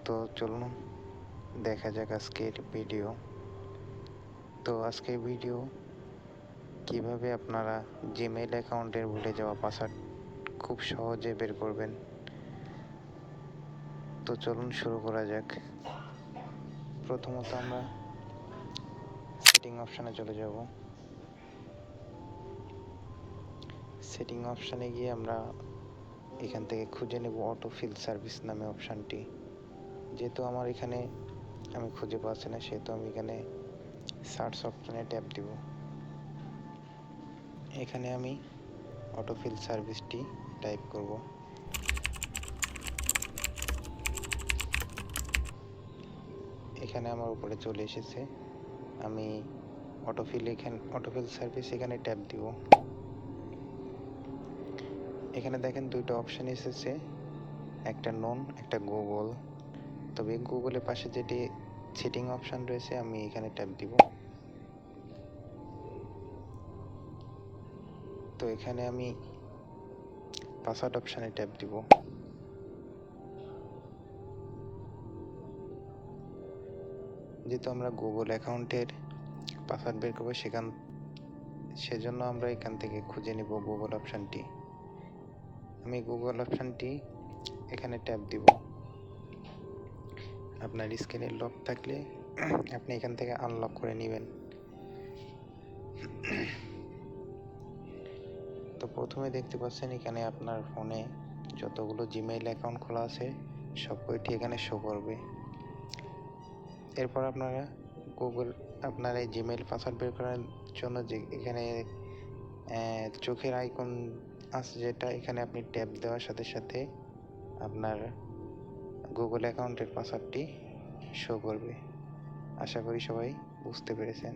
তো চলুন দেখা যাক আজকের ভিডিও। তো আজকের ভিডিও কিভাবে আপনারা জিমেইল অ্যাকাউন্টের ভুলে যাওয়া পাসওয়ার্ড খুব সহজে বের করবেন। তো চলুন শুরু করা যাক। প্রথমত আমরা সেটিং অপশানে চলে যাব। সেটিং অপশানে গিয়ে আমরা এখান থেকে খুঁজে নেব অটোফিল সার্ভিস নামে অপশানটি। যেহেতু আমার এখানে আমি খুঁজে পাচ্ছি না, সেহেতু আমি এখানে সার্চ অপশানে ট্যাপ দিব। এখানে আমি অটোফিল সার্ভিসটি টাইপ করব। এখানে আমার উপরে চলে এসেছে। আমি অটোফিল সার্ভিস এখানে ট্যাপ দিব। এখানে দেখেন দুইটা অপশান এসেছে, একটা নন, একটা গুগল। তবে গুগলের পাশে যেটি সেটিং অপশান রয়েছে আমি এখানে ট্যাপ দিব। তো এখানে আমি পাসওয়ার্ড অপশানে ট্যাপ দিব। যেহেতু আমরা গুগল অ্যাকাউন্টের পাসওয়ার্ড বের করবো সেজন্য আমরা এখান থেকে খুঁজে নিব গুগল অপশানটি। আমি গুগল অপশানটি এখানে ট্যাপ দিব। আপনার স্ক্রিনে লক থাকলে আপনি এখান থেকে আনলক করে নেবেন। তো প্রথমে দেখতে পাচ্ছেন এখানে আপনার ফোনে যতগুলো জিমেইল অ্যাকাউন্ট খোলা আছে সবকটি এখানে শো করবে। এরপর আপনার এই জিমেইল পাসওয়ার্ড বের করার জন্য যে এখানে চোখের আইকন আছে, যেটা এখানে আপনি ট্যাপ দেওয়ার সাথে সাথে আপনার গুগল অ্যাকাউন্টের পাসওয়ার্ডটি শো করবে। আশা করি সবাই বুঝতে পেরেছেন।